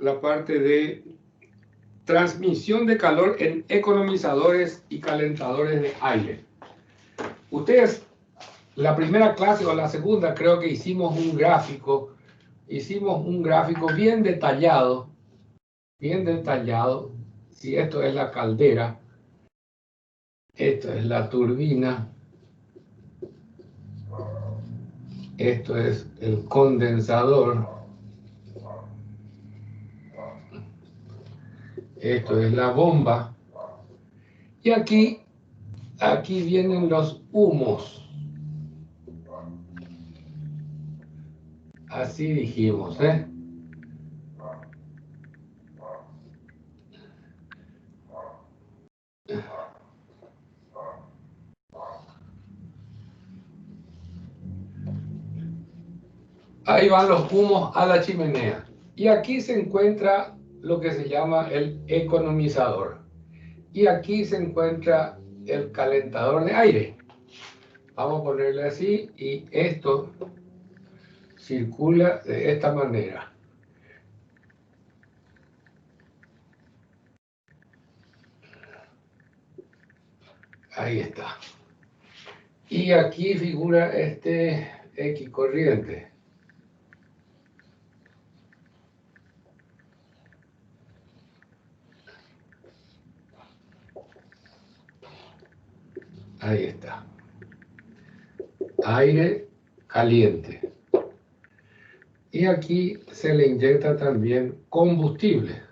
la parte de transmisión de calor en economizadores y calentadores de aire. Ustedes, la primera clase o la segunda, creo que hicimos un gráfico bien detallado, si esto es la caldera, esto es la turbina, esto es el condensador, esto es la bomba, y aquí vienen los humos. Así dijimos, ¿eh? Ahí van los humos a la chimenea. Y aquí se encuentra lo que se llama el economizador. Y aquí se encuentra el calentador de aire. Vamos a ponerle así y esto circula de esta manera. Ahí está. Y aquí figura este X corriente. Ahí está. Aire caliente. Y aquí se le inyecta también combustible.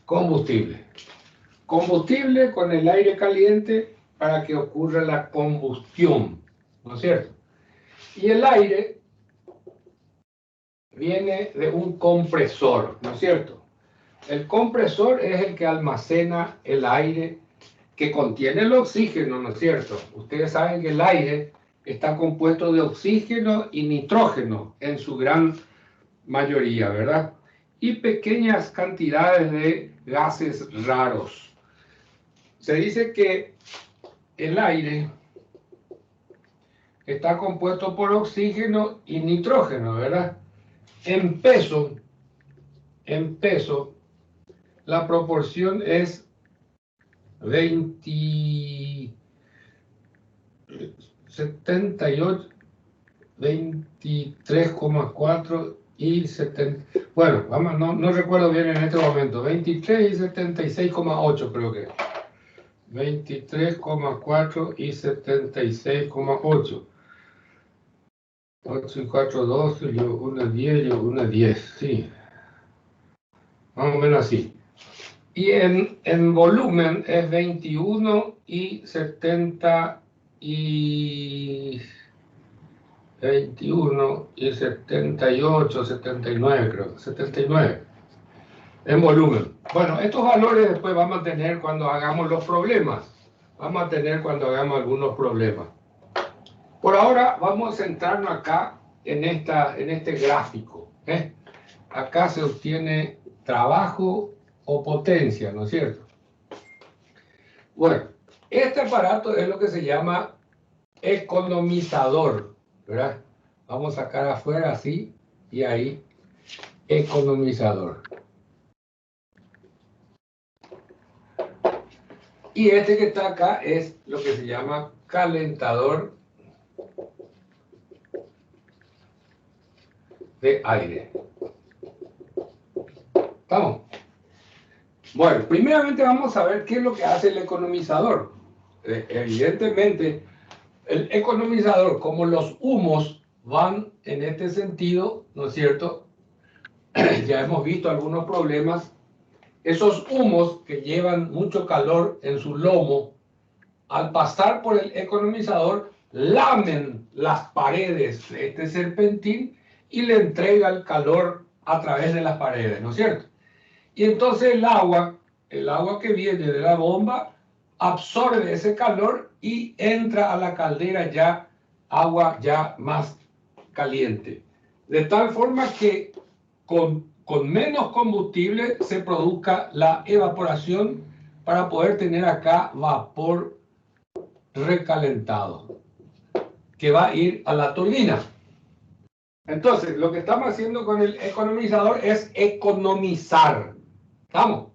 Combustible con el aire caliente para que ocurra la combustión, ¿no es cierto? Y el aire viene de un compresor, ¿no es cierto? El compresor es el que almacena el aire que contiene el oxígeno, ¿no es cierto? Ustedes saben que el aire está compuesto de oxígeno y nitrógeno en su gran mayoría, ¿verdad? Y pequeñas cantidades de gases raros. Se dice que el aire está compuesto por oxígeno y nitrógeno, ¿verdad? En peso, la proporción es 78, 23,4 y 70. Bueno, vamos, no recuerdo bien en este momento. 23 y 76,8 creo que. 23,4 y 76,8. 8 y 4, 12, yo 1, 10, yo 1, 10, sí. Más o menos así. Y en volumen es 21 y 70 y 21 y 78, 79 creo, 79 en volumen. Bueno, estos valores después vamos a tener cuando hagamos los problemas. Vamos a tener cuando hagamos algunos problemas. Por ahora vamos a centrarnos acá en este gráfico, ¿eh? Acá se obtiene trabajo o potencia, ¿no es cierto? Bueno, este aparato es lo que se llama economizador, ¿verdad? Vamos a sacar afuera así y ahí, economizador. Y este que está acá es lo que se llama calentador de aire. ¿Estamos? Bueno, primeramente vamos a ver qué es lo que hace el economizador. Evidentemente, el economizador, como los humos van en este sentido, ¿no es cierto? Ya hemos visto algunos problemas. Esos humos que llevan mucho calor en su lomo, al pasar por el economizador, lamen las paredes de este serpentín y le entrega el calor a través de las paredes, ¿no es cierto? Y entonces el agua que viene de la bomba, absorbe ese calor y entra a la caldera ya agua ya más caliente. De tal forma que con menos combustible se produzca la evaporación para poder tener acá vapor recalentado que va a ir a la turbina. Entonces, lo que estamos haciendo con el economizador es economizar. ¿Estamos?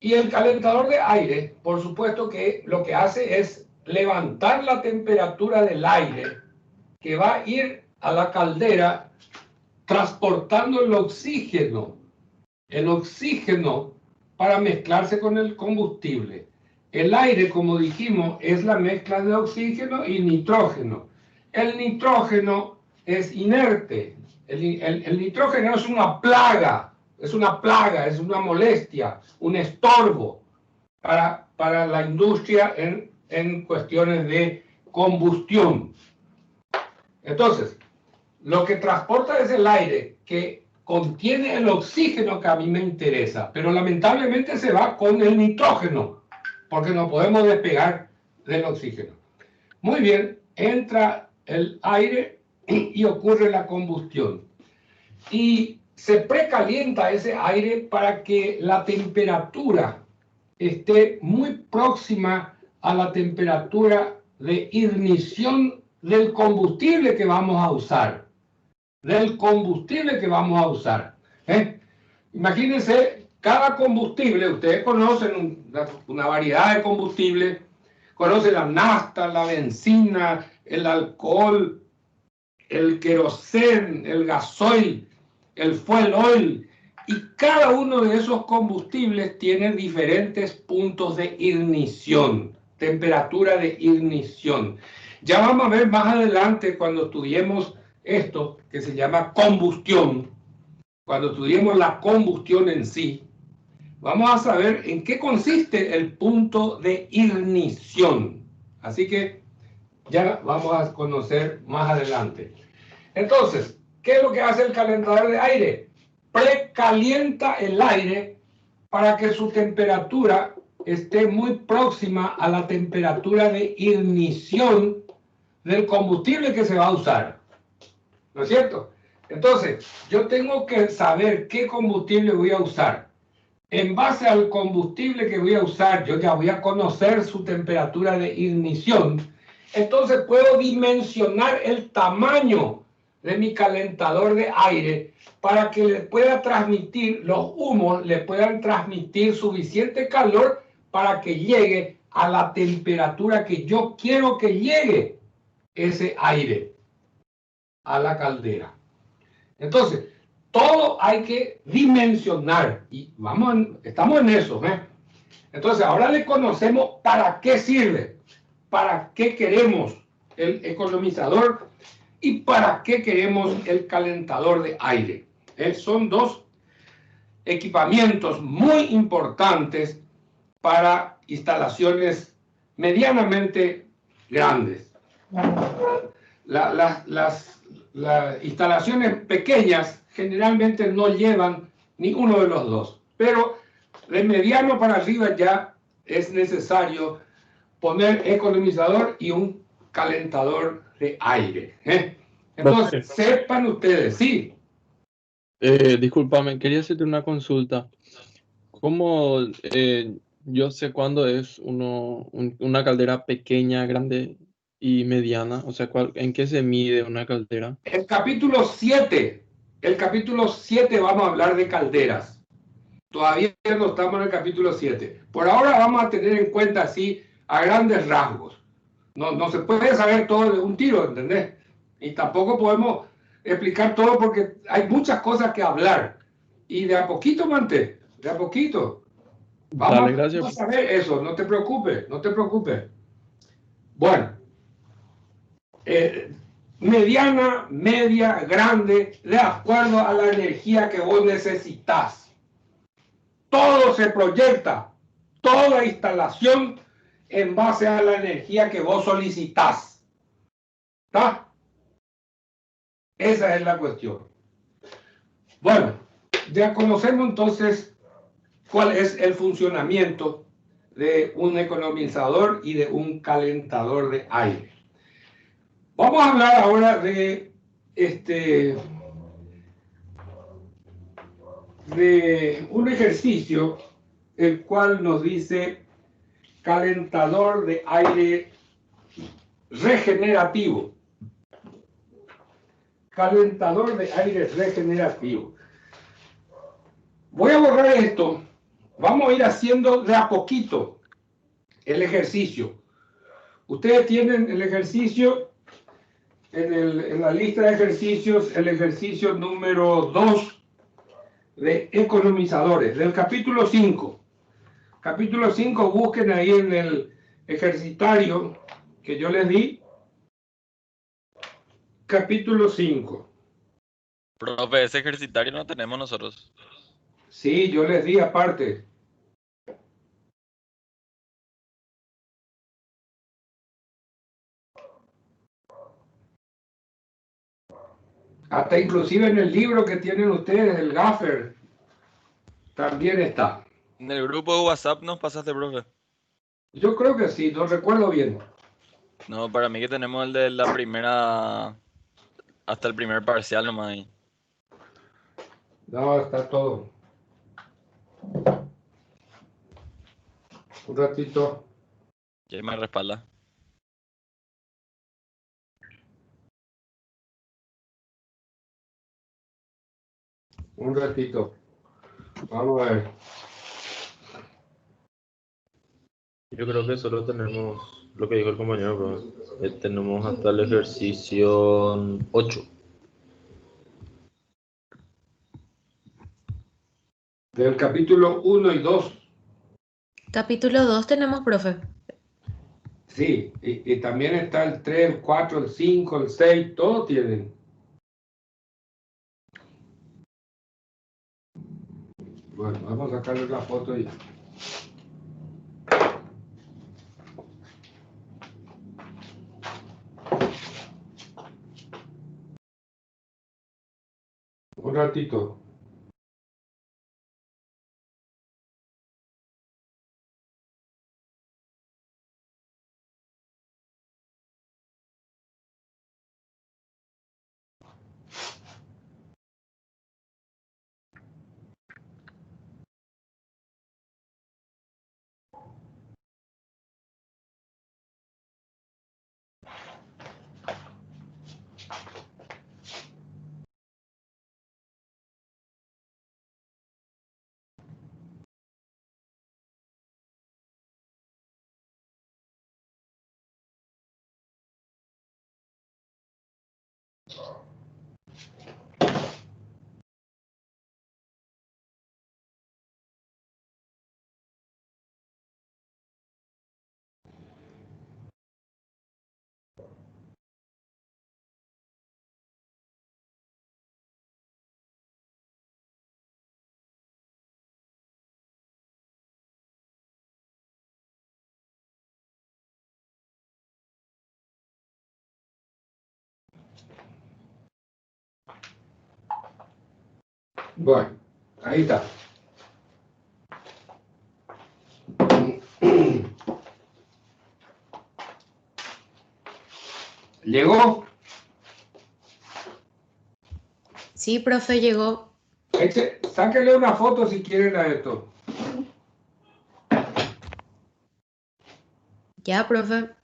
Y el calentador de aire, por supuesto que lo que hace es levantar la temperatura del aire que va a ir a la caldera transportando el oxígeno para mezclarse con el combustible. El aire, como dijimos, es la mezcla de oxígeno y nitrógeno. El nitrógeno es inerte. El nitrógeno es una plaga, es una molestia, un estorbo para la industria en cuestiones de combustión. Entonces, lo que transporta es el aire que contiene el oxígeno que a mí me interesa, pero lamentablemente se va con el nitrógeno, porque no podemos despegar del oxígeno. Muy bien, entra el aire y ocurre la combustión. Y se precalienta ese aire para que la temperatura esté muy próxima a la temperatura de ignición del combustible que vamos a usar. Imagínense, cada combustible, ustedes conocen una variedad de combustibles, conocen la nafta, la benzina, el alcohol, el queroseno, el gasoil, el fuel oil, y cada uno de esos combustibles tiene diferentes puntos de ignición, temperatura de ignición. Ya vamos a ver más adelante cuando estudiemos esto que se llama combustión, cuando estudiemos la combustión en sí, vamos a saber en qué consiste el punto de ignición. Así que ya vamos a conocer más adelante. Entonces, ¿qué es lo que hace el calentador de aire? Precalienta el aire para que su temperatura esté muy próxima a la temperatura de ignición del combustible que se va a usar. ¿No es cierto? Entonces, yo tengo que saber qué combustible voy a usar. En base al combustible que voy a usar, yo ya voy a conocer su temperatura de ignición. Entonces puedo dimensionar el tamaño de mi calentador de aire para que le pueda transmitir, los humos le puedan transmitir suficiente calor para que llegue a la temperatura que yo quiero que llegue ese aire a la caldera. Entonces, todo hay que dimensionar y estamos en eso, ¿eh? Entonces, ahora le conocemos para qué sirve, para qué queremos el economizador y para qué queremos el calentador de aire. Son dos equipamientos muy importantes para instalaciones medianamente grandes. Las instalaciones pequeñas generalmente no llevan ni uno de los dos, pero de mediano para arriba ya es necesario poner economizador y un calentador de aire. Entonces, sepan ustedes, sí. Discúlpame, quería hacerte una consulta. ¿Cómo yo sé cuándo es una caldera pequeña, grande y mediana? O sea, ¿en qué se mide una caldera? El capítulo 7 vamos a hablar de calderas. Todavía no estamos en el capítulo 7. Por ahora vamos a tener en cuenta así a grandes rasgos. No se puede saber todo de un tiro, ¿entendés? Y tampoco podemos explicar todo porque hay muchas cosas que hablar. Y de a poquito, Mante, de a poquito. Vamos a saber eso, no te preocupes. Bueno, mediana, media, grande, de acuerdo a la energía que vos necesitas. Todo se proyecta, toda instalación en base a la energía que vos solicitas. ¿Está? Esa es la cuestión. Bueno, ya conocemos entonces cuál es el funcionamiento de un economizador y de un calentador de aire. Vamos a hablar ahora de un ejercicio el cual nos dice calentador de aire regenerativo. calentador de aire regenerativo. Voy a borrar esto. Vamos a ir haciendo de a poquito el ejercicio. Ustedes tienen el ejercicio en la lista de ejercicios, el ejercicio número 2 de economizadores, del capítulo 5. Capítulo 5, busquen ahí en el ejercitario que yo les di. Capítulo 5. Profe, ese ejercitario no tenemos nosotros. Sí, yo les di aparte. Hasta inclusive en el libro que tienen ustedes, el Gaffer, también está. En el grupo de WhatsApp nos pasaste, profe. Yo creo que sí, no recuerdo bien. No, para mí que tenemos el de la primera, hasta el primer parcial nomás ahí. No, está todo. Un ratito. Ya me respalda. Un ratito. Vamos a ver. Yo creo que solo tenemos lo que dijo el compañero, pero tenemos hasta el ejercicio 8. Del capítulo 1 y 2. Capítulo 2 tenemos, profe. Sí, y también está el 3, el 4, el 5, el 6, todos tienen. Bueno, vamos a sacarle la foto y... Un ratito. Bueno, ahí está. ¿Llegó? Sí, profe, llegó. Sáquenle una foto si quieren a esto. Ya, profe.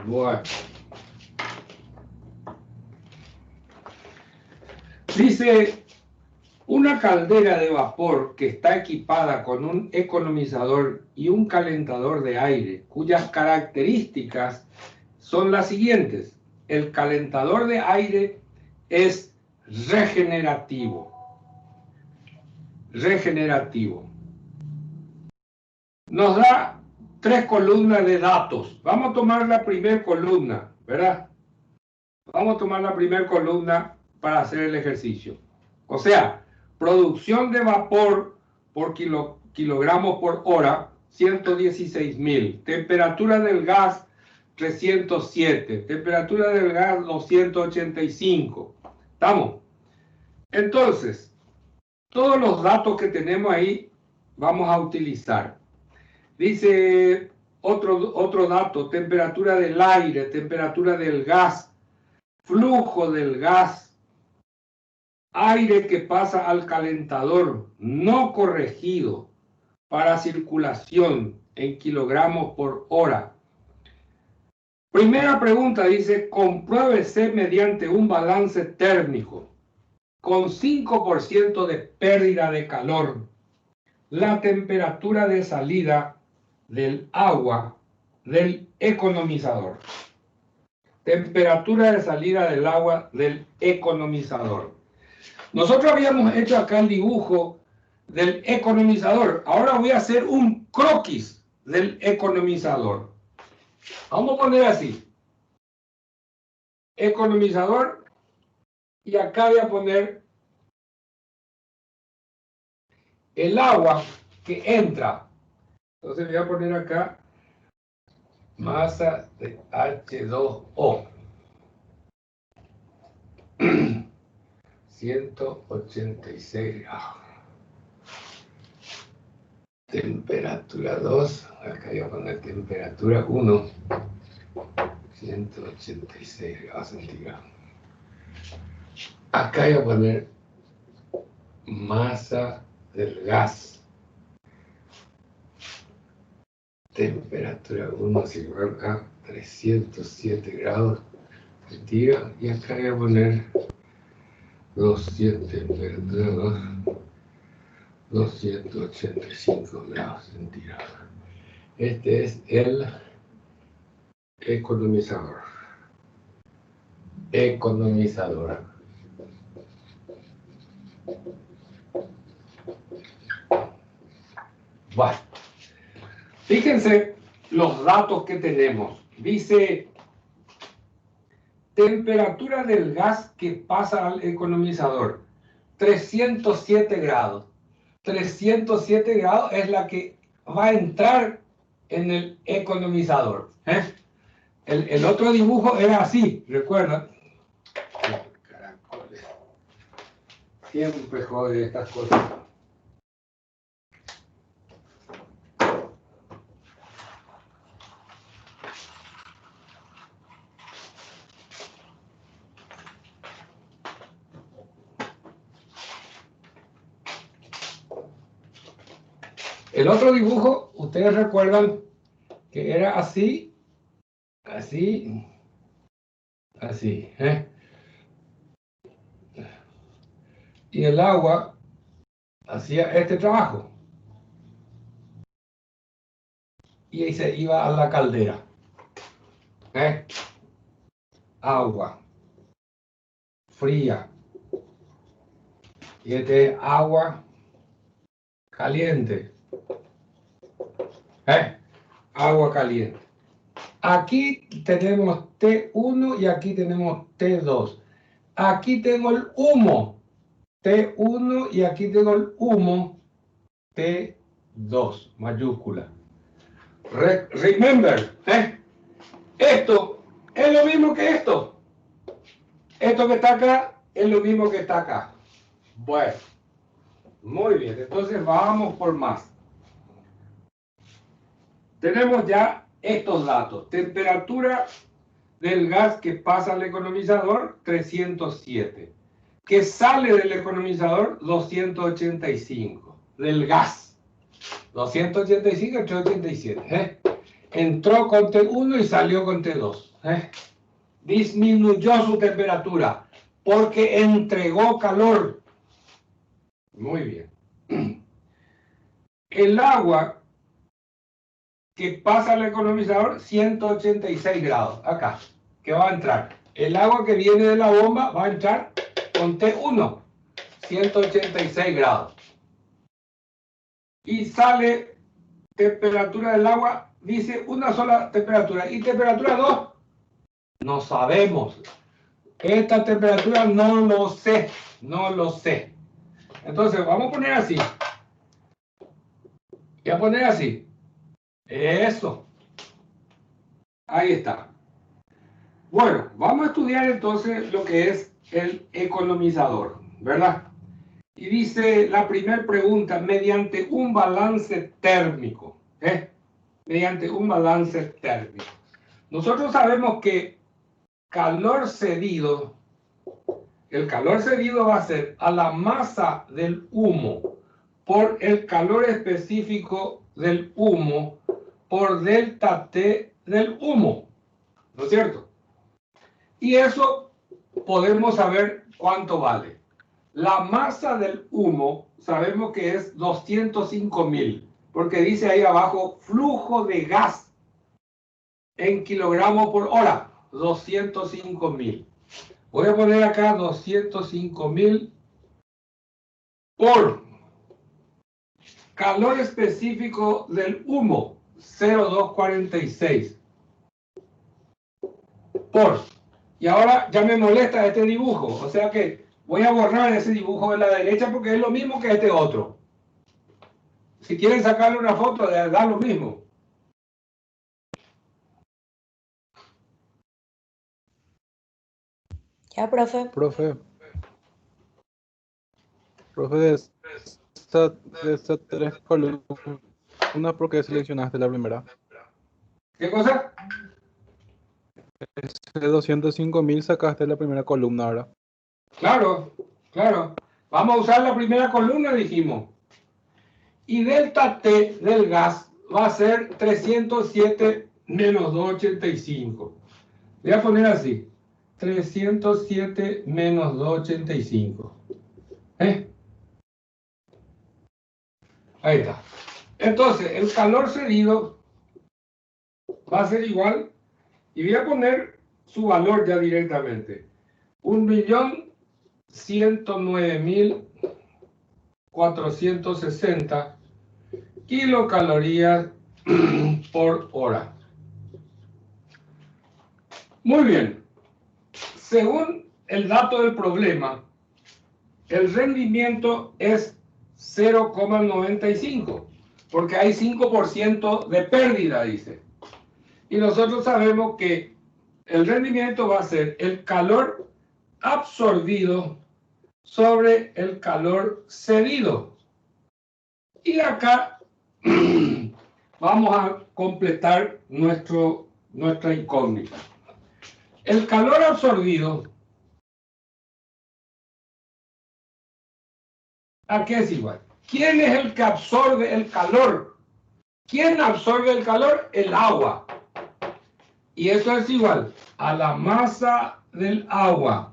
Bueno. Dice, una caldera de vapor que está equipada con un economizador y un calentador de aire, cuyas características son las siguientes. El calentador de aire es regenerativo. Regenerativo. Nos da 3 columnas de datos. Vamos a tomar la primera columna, ¿verdad? Vamos a tomar la primera columna para hacer el ejercicio. O sea, producción de vapor por kilogramos por hora, 116.000. Temperatura del gas, 307. Temperatura del gas, 285. ¿Estamos? Entonces, todos los datos que tenemos ahí vamos a utilizar. Dice, otro dato, temperatura del aire, temperatura del gas, flujo del gas, aire que pasa al calentador no corregido para circulación en kilogramos por hora. Primera pregunta dice, compruébese mediante un balance térmico con 5% de pérdida de calor la temperatura de salida del agua del economizador. Temperatura de salida del agua del economizador. Nosotros habíamos hecho acá el dibujo del economizador. Ahora voy a hacer un croquis del economizador. Vamos a poner así. Economizador. Y acá voy a poner el agua que entra. Entonces voy a poner acá masa de H2O. 186 grados. Temperatura 2. Acá voy a poner temperatura 1. 186 grados centígrados. Acá voy a poner masa del gas. Temperatura 1 es igual a 307 grados centígrados. Y acá voy a poner 200, temperatura 2, 285 grados centígrados. Este es el economizador. Economizador. Bueno, fíjense los datos que tenemos. Dice, temperatura del gas que pasa al economizador, 307 grados. 307 grados es la que va a entrar en el economizador. El otro dibujo era así, ¿recuerdan? Caracoles. Siempre jode estas cosas. El otro dibujo, ustedes recuerdan que era así, así, así, Y el agua hacía este trabajo. Y ahí se iba a la caldera. Agua fría. Y este es agua caliente. Agua caliente. Aquí tenemos T1 y aquí tenemos T2. Aquí tengo el humo T1 y aquí tengo el humo T2 mayúscula. Remember, esto es lo mismo que esto. Esto que está acá es lo mismo que está acá. Bueno, muy bien, entonces vamos por más. Tenemos ya estos datos. Temperatura del gas que pasa al economizador, 307. Que sale del economizador, 285. Del gas. 285 y 387. Entró con T1 y salió con T2. Disminuyó su temperatura porque entregó calor. Muy bien. El agua que pasa al economizador, 186 grados, acá, que va a entrar. El agua que viene de la bomba va a entrar con T1, 186 grados. Y sale temperatura del agua, dice una sola temperatura. ¿Y temperatura 2? No sabemos. Esta temperatura no lo sé, no lo sé. Entonces, vamos a poner así. Voy a poner así. Eso. Ahí está. Bueno, vamos a estudiar entonces lo que es el economizador, ¿verdad? Y dice la primera pregunta, mediante un balance térmico. mediante un balance térmico. Nosotros sabemos que calor cedido, el calor cedido va a ser a la masa del humo por el calor específico del humo por delta T del humo, ¿no es cierto? Y eso podemos saber cuánto vale. La masa del humo sabemos que es 205.000, porque dice ahí abajo flujo de gas en kilogramos por hora, 205.000. Voy a poner acá 205.000 por calor específico del humo, 0,246 por. Y ahora ya me molesta este dibujo, o sea que voy a borrar ese dibujo de la derecha porque es lo mismo que este otro. Si quieren sacarle una foto, da lo mismo. Ya, profe. Profe, de esas tres columnas, ¿por qué seleccionaste la primera? ¿Qué cosa? De 205.000 sacaste la primera columna ahora. Claro, claro. Vamos a usar la primera columna, dijimos. Y delta T del gas va a ser 307 menos 285. Voy a poner así. 307 menos 285. Ahí está. Entonces, el calor cedido va a ser igual. Y voy a poner su valor ya directamente. 1.109.460 kilocalorías por hora. Muy bien. Según el dato del problema, el rendimiento es 0,95, porque hay 5% de pérdida, dice. Y nosotros sabemos que el rendimiento va a ser el calor absorbido sobre el calor cedido. Y acá vamos a completar nuestra incógnita. El calor absorbido, ¿a qué es igual? ¿Quién es el que absorbe el calor? ¿Quién absorbe el calor? El agua. Y eso es igual a la masa del agua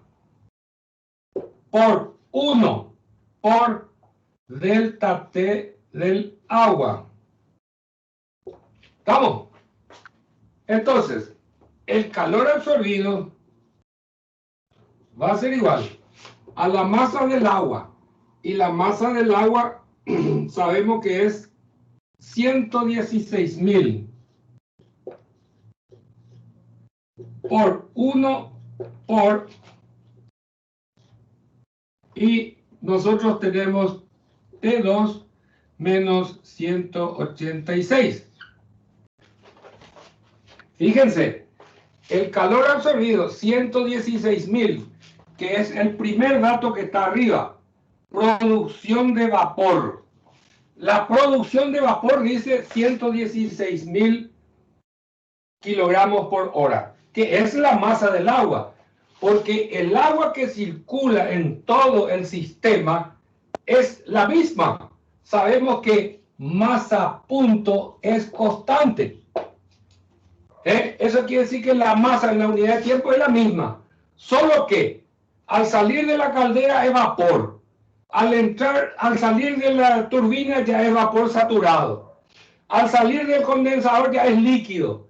por 1 por delta T del agua. ¿Estamos? Entonces, el calor absorbido va a ser igual a la masa del agua. Y la masa del agua sabemos que es 116.000 por 1 por, y nosotros tenemos T2 menos 186. Fíjense, el calor absorbido 116.000, que es el primer dato que está arriba, producción de vapor. La producción de vapor dice 116.000 kilogramos por hora, que es la masa del agua, porque el agua que circula en todo el sistema es la misma. Sabemos que masa punto es constante. Eso quiere decir que la masa en la unidad de tiempo es la misma, solo que al salir de la caldera es vapor, al salir de la turbina ya es vapor saturado, al salir del condensador ya es líquido,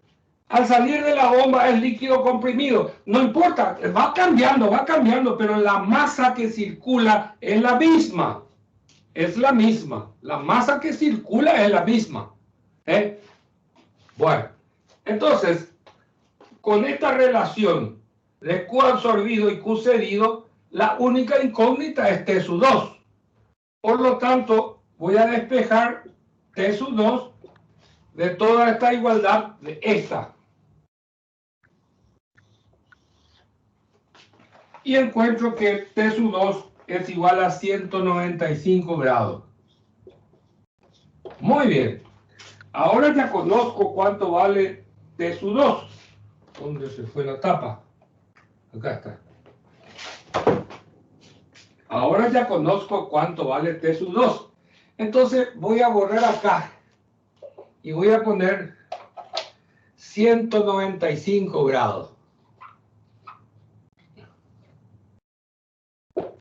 al salir de la bomba es líquido comprimido. No importa, va cambiando, pero la masa que circula es la misma. Es la misma. La masa que circula es la misma. Bueno, entonces, con esta relación de Q absorbido y Q cedido, la única incógnita es T sub 2. Por lo tanto, voy a despejar T sub 2 de toda esta igualdad de esta. Y encuentro que T sub 2 es igual a 195 grados. Muy bien. Ahora ya conozco cuánto vale T sub 2. ¿Dónde se fue la tapa? Acá está. Ahora ya conozco cuánto vale T sub 2. Entonces voy a borrar acá y voy a poner 195 grados.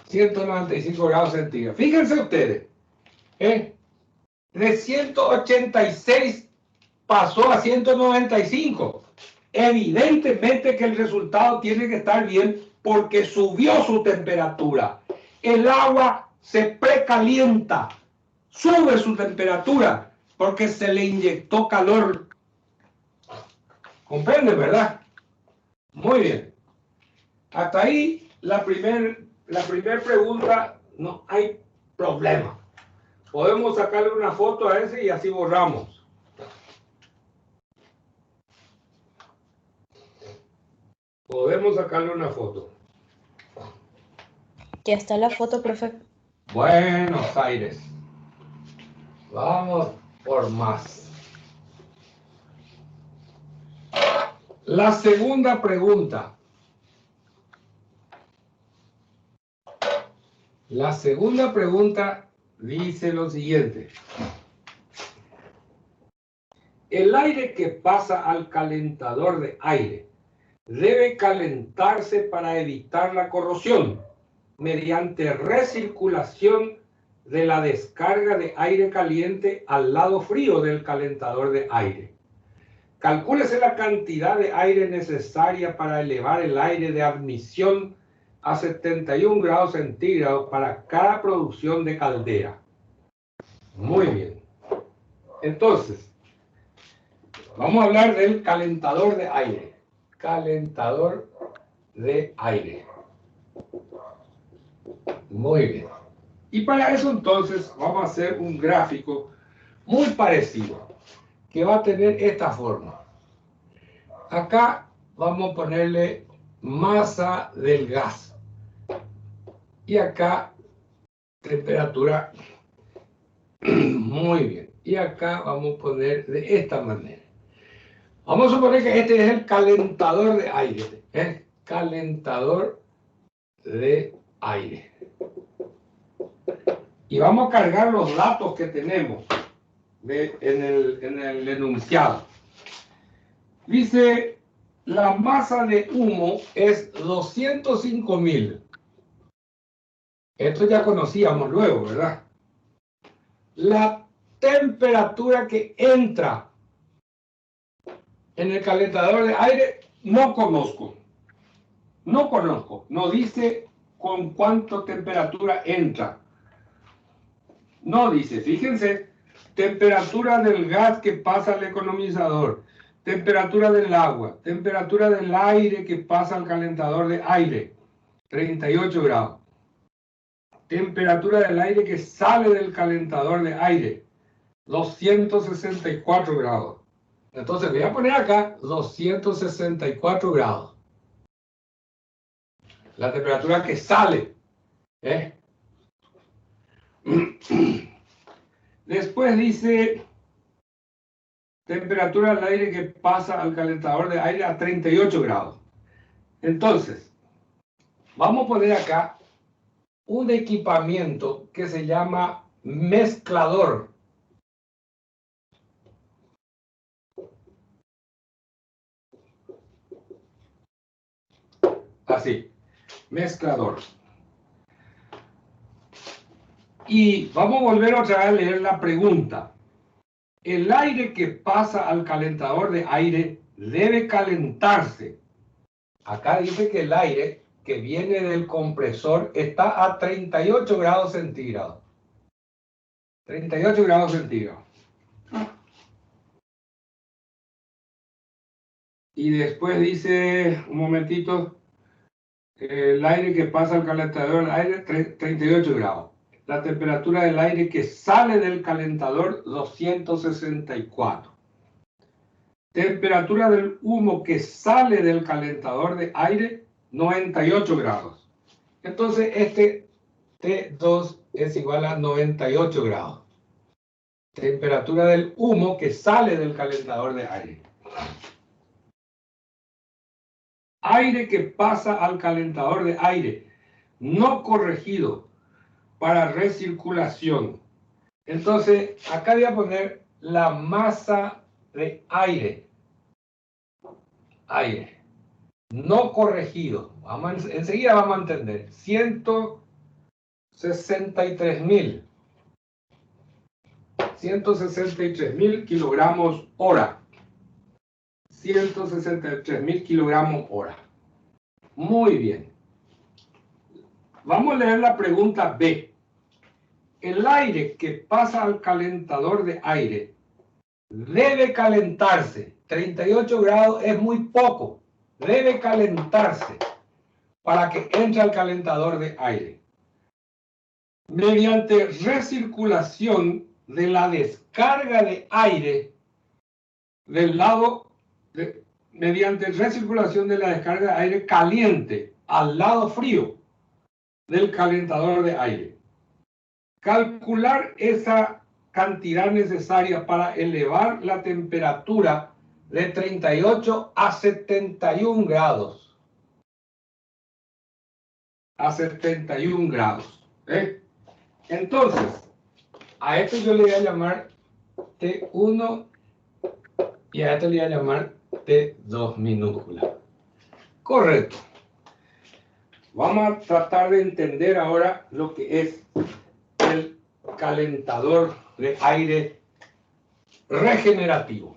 195 grados centígrados. Fíjense ustedes, de 186 pasó a 195. Evidentemente que el resultado tiene que estar bien porque subió su temperatura. El agua se precalienta, sube su temperatura porque se le inyectó calor. ¿Comprende, verdad? Muy bien. Hasta ahí la primera pregunta, no hay problema. Podemos sacarle una foto a ese y así borramos. Podemos sacarle una foto. Ya está la foto, profe. Buenos Aires. Vamos por más. La segunda pregunta. La segunda pregunta dice lo siguiente. El aire que pasa al calentador de aire debe calentarse para evitar la corrosión mediante recirculación de la descarga de aire caliente al lado frío del calentador de aire. Calcúlese la cantidad de aire necesaria para elevar el aire de admisión a 71 grados centígrados para cada producción de caldera. Muy bien. Entonces, vamos a hablar del calentador de aire. Calentador de aire. Muy bien. Y para eso entonces vamos a hacer un gráfico muy parecido, que va a tener esta forma. Acá vamos a ponerle masa del gas. Y acá temperatura. Muy bien. Y acá vamos a poner de esta manera. Vamos a suponer que este es el calentador de aire. Calentador de aire. Y vamos a cargar los datos que tenemos en el enunciado. Dice, la masa de humo es 205.000. Esto ya conocíamos luego, ¿verdad? La temperatura que entra en el calentador de aire no conozco. No conozco. No dice con cuánto temperatura entra. No dice, fíjense, temperatura del gas que pasa al economizador, temperatura del agua, temperatura del aire que pasa al calentador de aire, 38 grados. Temperatura del aire que sale del calentador de aire, 264 grados. Entonces voy a poner acá 264 grados. La temperatura que sale. Después dice temperatura del aire que pasa al calentador de aire a 38 grados. Entonces, vamos a poner acá un equipamiento que se llama mezclador. Así, mezclador. Y vamos a volver otra vez a leer la pregunta. El aire que pasa al calentador de aire debe calentarse. Acá dice que el aire que viene del compresor está a 38 grados centígrados. 38 grados centígrados. Y después dice, un momentito, el aire que pasa al calentador de aire, 38 grados. La temperatura del aire que sale del calentador, 264. Temperatura del humo que sale del calentador de aire, 98 grados. Entonces, este T2 es igual a 98 grados. temperatura del humo que sale del calentador de aire. Aire que pasa al calentador de aire, no corregido para recirculación. Entonces, acá voy a poner la masa de aire. Aire. No corregido. Enseguida vamos a entender. 163.000. 163.000 kilogramos hora. 163.000 kilogramos hora. Muy bien. Vamos a leer la pregunta B. El aire que pasa al calentador de aire debe calentarse. 38 grados es muy poco. Debe calentarse para que entre al calentador de aire. Mediante recirculación de la descarga de aire del lado, mediante recirculación de la descarga de aire caliente al lado frío del calentador de aire. Calcular esa cantidad necesaria para elevar la temperatura de 38 a 71 grados. A 71 grados. Entonces, a esto yo le voy a llamar T1 y a esto le voy a llamar T2 minúscula. Correcto. Vamos a tratar de entender ahora lo que es el calentador de aire regenerativo.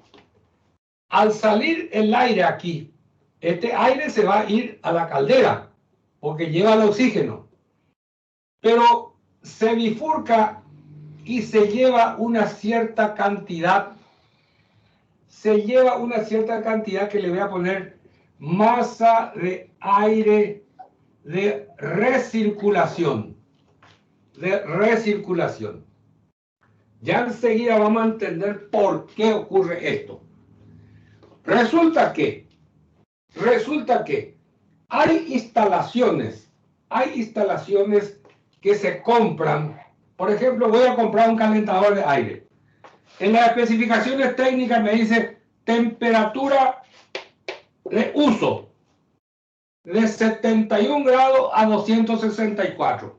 Al salir el aire aquí, este aire se va a ir a la caldera porque lleva el oxígeno, pero se bifurca y se lleva una cierta cantidad. Se lleva una cierta cantidad que le voy a poner masa de aire de recirculación. De recirculación. Ya enseguida vamos a entender por qué ocurre esto. Resulta que hay instalaciones que se compran. Por ejemplo, voy a comprar un calentador de aire. En las especificaciones técnicas me dice temperatura de uso de 71 grados a 264.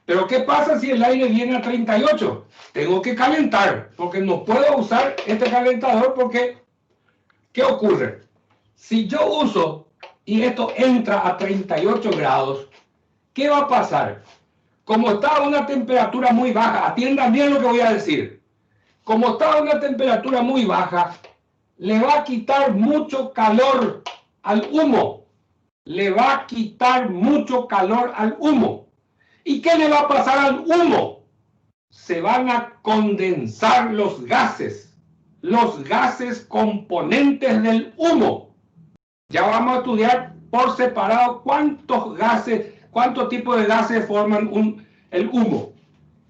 Pero ¿qué pasa si el aire viene a 38? Tengo que calentar, porque no puedo usar este calentador porque, ¿qué ocurre? Si yo uso y esto entra a 38 grados, ¿qué va a pasar? Como está a una temperatura muy baja, atiendan bien lo que voy a decir. Como está a una temperatura muy baja, le va a quitar mucho calor al humo. Le va a quitar mucho calor al humo. ¿Y qué le va a pasar al humo? Se van a condensar los gases componentes del humo. Ya vamos a estudiar por separado cuántos tipos de gases forman el humo.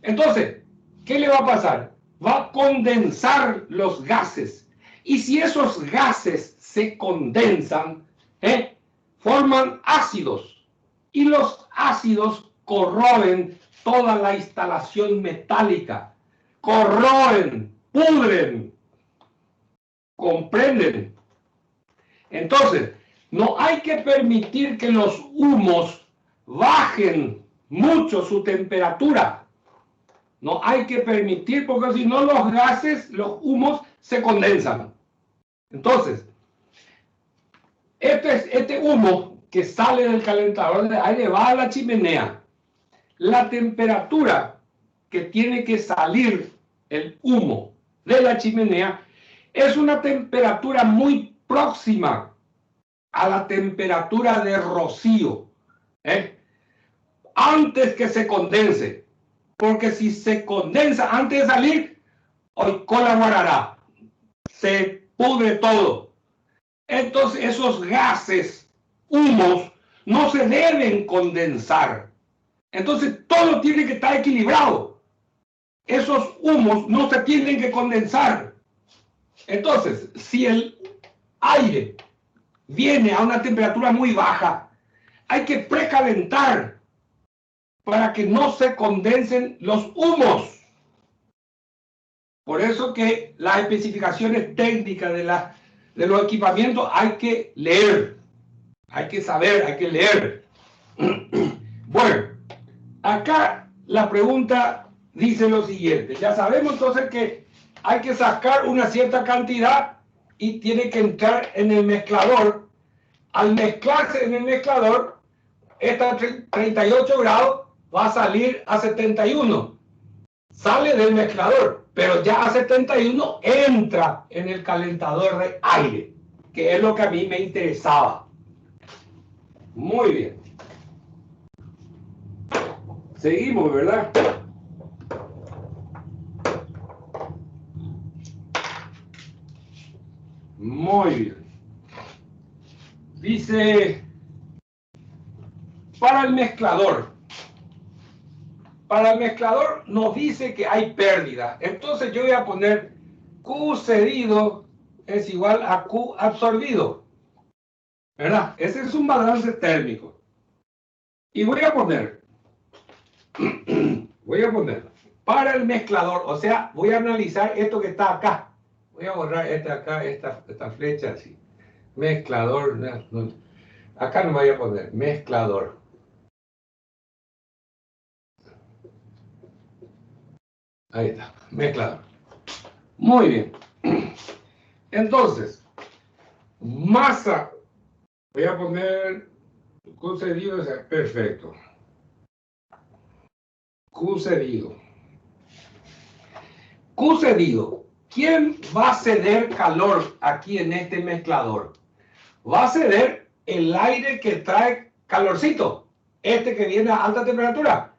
Entonces, ¿qué le va a pasar? Va a condensar los gases. Y si esos gases se condensan, forman ácidos. Y los ácidos corroen toda la instalación metálica. Corroen, pudren. ¿Comprenden? Entonces, no hay que permitir que los humos bajen mucho su temperatura. No hay que permitir, porque si no los gases, los humos se condensan. Entonces, este humo que sale del calentador de aire va a la chimenea. La temperatura que tiene que salir el humo de la chimenea es una temperatura muy próxima a la temperatura de rocío, antes que se condense. Porque si se condensa antes de salir, hoy colaborará, se pudre todo. Entonces esos gases, humos, no se deben condensar. Entonces todo tiene que estar equilibrado. Esos humos no se tienen que condensar. Entonces, si el aire viene a una temperatura muy baja, hay que precalentar para que no se condensen los humos. Por eso que las especificaciones técnicas de los equipamientos hay que leer, hay que saber, hay que leer. Bueno, acá la pregunta dice lo siguiente. Ya sabemos entonces que hay que sacar una cierta cantidad y tiene que entrar en el mezclador. Al mezclarse en el mezclador, esta 38 grados va a salir a 71. Sale del mezclador, pero ya a 71 entra en el calentador de aire, que es lo que a mí me interesaba. Muy bien. Seguimos, ¿verdad? Muy bien. Dice, para el mezclador nos dice que hay pérdida. Entonces yo voy a poner Q cedido es igual a Q absorbido. ¿Verdad? Ese es un balance térmico. Y voy a poner para el mezclador, o sea, voy a analizar esto que está acá. Voy a borrar esta flecha así. Mezclador, no, acá no voy a poner mezclador. Ahí está, mezclador. Muy bien. Entonces, masa, voy a poner Q cedido, perfecto. Q cedido. Q cedido. ¿Quién va a ceder calor aquí en este mezclador? Va a ceder el aire que trae calorcito, este que viene a alta temperatura.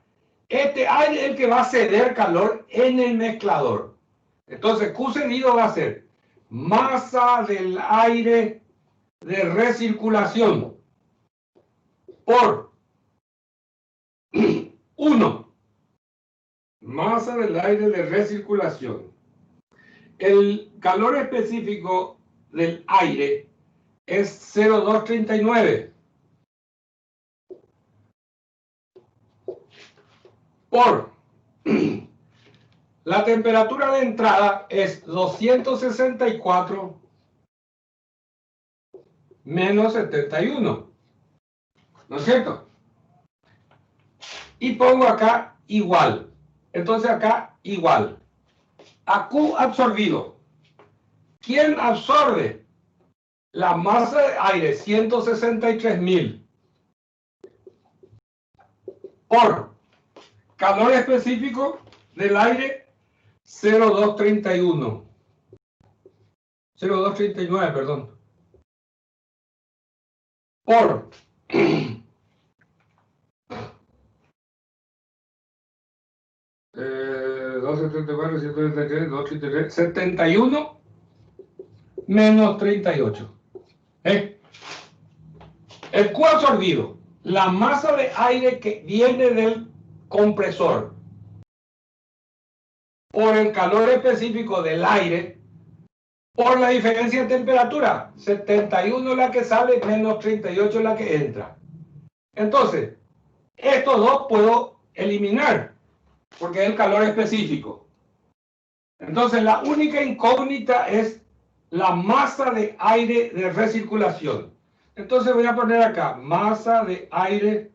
Este aire es el que va a ceder calor en el mezclador. Entonces, Q cedido va a ser masa del aire de recirculación por 1. Masa del aire de recirculación. El calor específico del aire es 0,239 por la temperatura de entrada es 264 menos 71. ¿No es cierto? Y pongo acá igual. Entonces acá igual. A Q absorbido. ¿Quién absorbe? La masa de aire, 163.000. Por calor específico del aire, 0,231. 0,239, perdón. Por 274, 133, 233, 71 menos 38. El Q absorbido, la masa de aire que viene del compresor por el calor específico del aire, por la diferencia de temperatura, 71 la que sale menos 38 la que entra. Entonces, estos dos puedo eliminar porque es el calor específico. Entonces, la única incógnita es la masa de aire de recirculación. Entonces voy a poner acá, masa de aire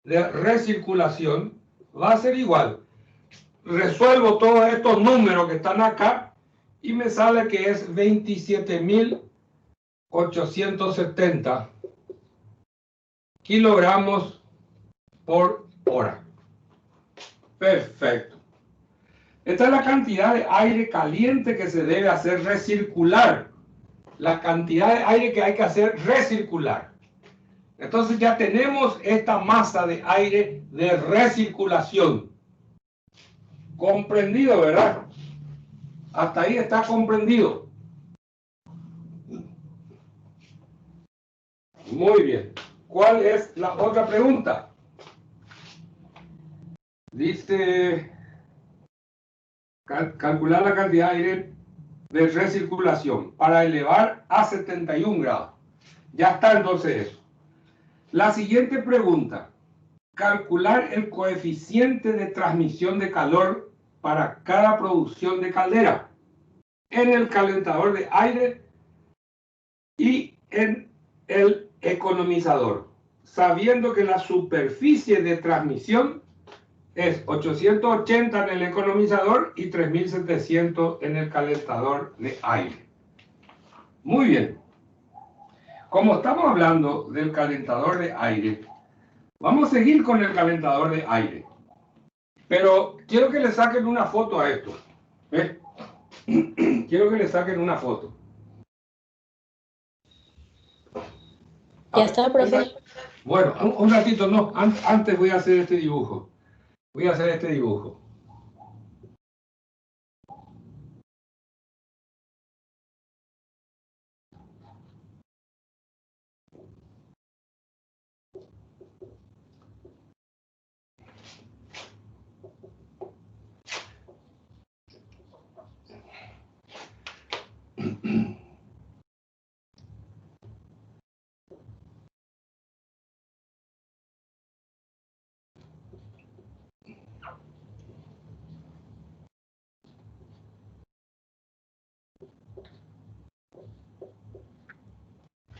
de recirculación va a ser igual. Resuelvo todos estos números que están acá y me sale que es 27.870 kilogramos por hora. Perfecto. Esta es la cantidad de aire caliente que se debe hacer recircular. La cantidad de aire que hay que hacer recircular. Entonces ya tenemos esta masa de aire de recirculación. Comprendido, ¿verdad? Hasta ahí está comprendido. Muy bien. ¿Cuál es la otra pregunta? Dice, calcular la cantidad de aire de recirculación para elevar a 71 grados. Ya está entonces eso. La siguiente pregunta. Calcular el coeficiente de transmisión de calor para cada producción de caldera. en el calentador de aire y en el economizador, sabiendo que la superficie de transmisión es 880 en el economizador y 3700 en el calentador de aire. Muy bien. Como estamos hablando del calentador de aire, vamos a seguir con el calentador de aire. Pero quiero que le saquen una foto a esto. Quiero que le saquen una foto. Ya está, profe. Bueno, un ratito, no. Antes voy a hacer este dibujo. Voy a hacer este dibujo.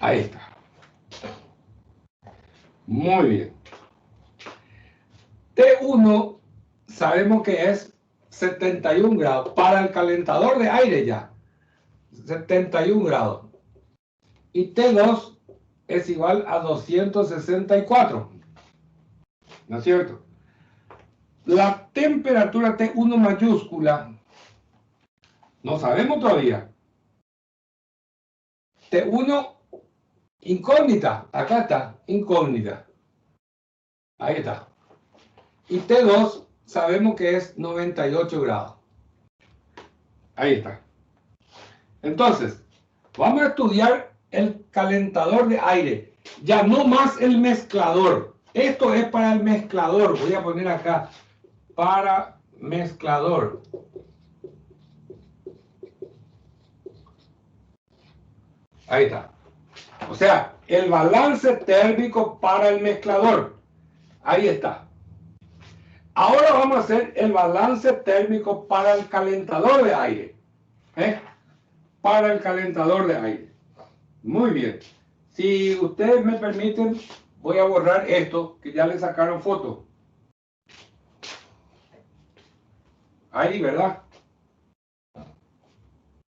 Ahí está. Muy bien. T1 sabemos que es 71 grados. Para el calentador de aire ya. 71 grados. Y T2 es igual a 264. ¿No es cierto? La temperatura T1 mayúscula no sabemos todavía. T1 incógnita. Acá está, incógnita. Ahí está. Y T2 sabemos que es 98 grados. Ahí está. Entonces, vamos a estudiar el calentador de aire. Ya no más el mezclador. Esto es para el mezclador. Voy a poner acá. Para mezclador. Ahí está. O sea, el balance térmico para el mezclador. Ahí está. Ahora vamos a hacer el balance térmico para el calentador de aire. Para el calentador de aire. Muy bien. Si ustedes me permiten, voy a borrar esto, que ya le sacaron foto. Ahí, ¿verdad?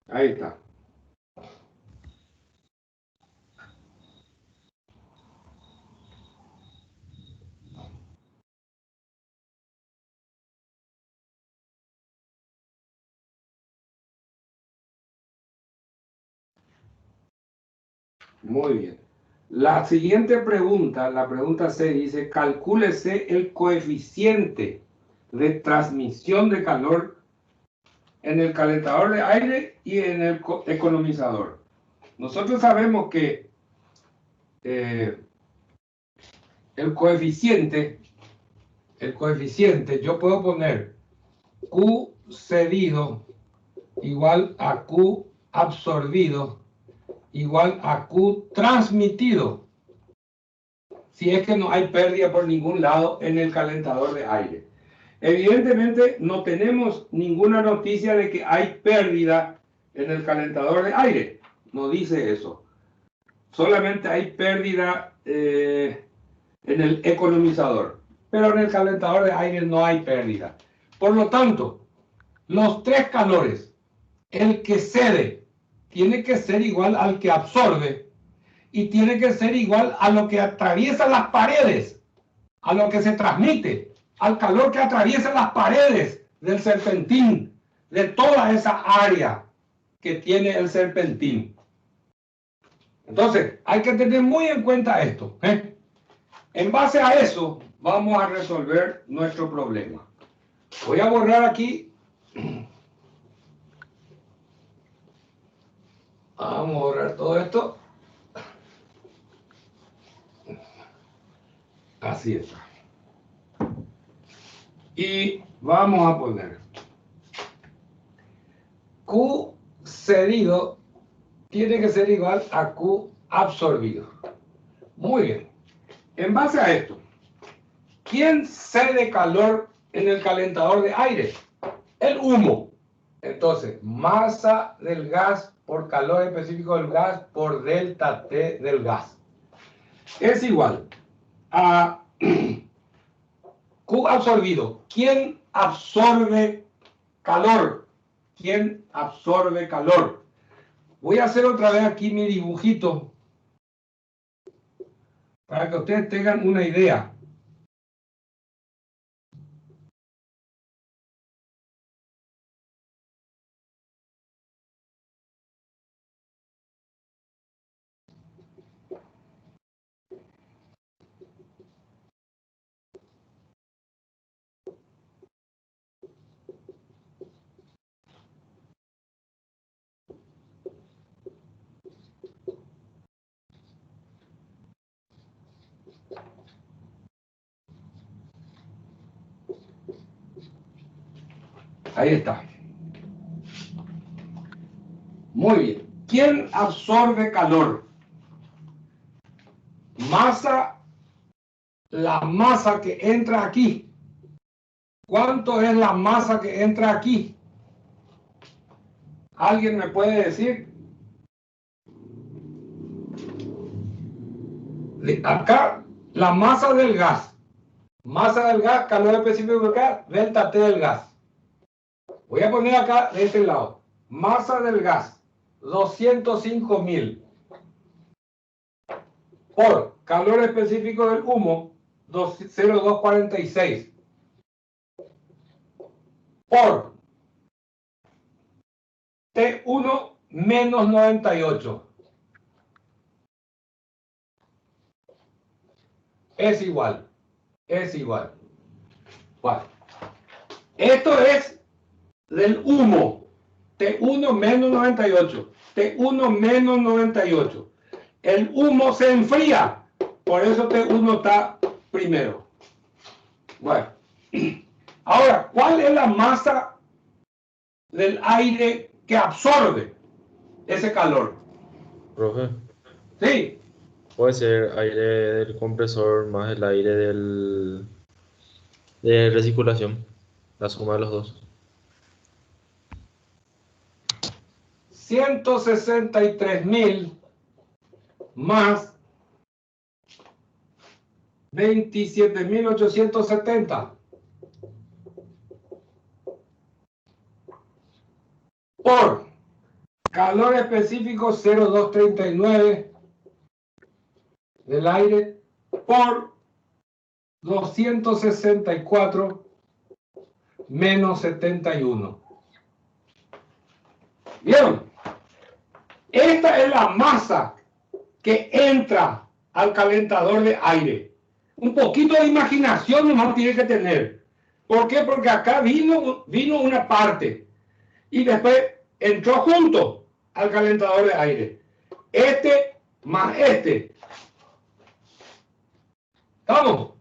Ahí está. Muy bien. La siguiente pregunta, la pregunta C, dice, calcúlese el coeficiente de transmisión de calor en el calentador de aire y en el economizador. Nosotros sabemos que el coeficiente, yo puedo poner Q cedido igual a Q absorbido igual a Q transmitido, si es que no hay pérdida por ningún lado en el calentador de aire. Evidentemente no tenemos ninguna noticia de que hay pérdida en el calentador de aire, no dice eso. Solamente hay pérdida en el economizador, pero en el calentador de aire no hay pérdida. Por lo tanto, los tres calores, el que cede tiene que ser igual al que absorbe y tiene que ser igual a lo que atraviesa las paredes, a lo que se transmite, al calor que atraviesa las paredes del serpentín, de toda esa área que tiene el serpentín. Entonces, hay que tener muy en cuenta esto. En base a eso, vamos a resolver nuestro problema. Voy a borrar aquí. Vamos a borrar todo esto. Así está. Y vamos a poner Q cedido tiene que ser igual a Q absorbido. Muy bien. En base a esto, ¿quién cede calor en el calentador de aire? El humo. Entonces, masa del gas por calor específico del gas por delta T del gas es igual a Q absorbido. ¿Quién absorbe calor? ¿Quién absorbe calor? Voy a hacer otra vez aquí mi dibujito para que ustedes tengan una idea. Ahí está. Muy bien. ¿Quién absorbe calor? Masa, la masa que entra aquí. ¿Cuánto es la masa que entra aquí? ¿Alguien me puede decir? Acá, la masa del gas. Masa del gas, calor específico del gas, delta T del gas. Voy a poner acá de este lado. Masa del gas, 205.000. Por calor específico del humo, 0,246. Por T1 menos 98. Es igual. Es igual. Bueno, esto es del humo. T1 menos 98. T1 menos 98. El humo se enfría. Por eso T1 está primero. Bueno. Ahora, ¿cuál es la masa del aire que absorbe ese calor? Profe, Sí. puede ser aire del compresor más el aire de recirculación, la suma de los dos. 163.000 más 27.870 por calor específico 0,239 del aire por 264 menos 71. ¿Vieron? Esta es la masa que entra al calentador de aire. Un poquito de imaginación nomás tiene que tener. ¿Por qué? Porque acá vino una parte y después entró junto al calentador de aire. Este más este. ¿Estamos?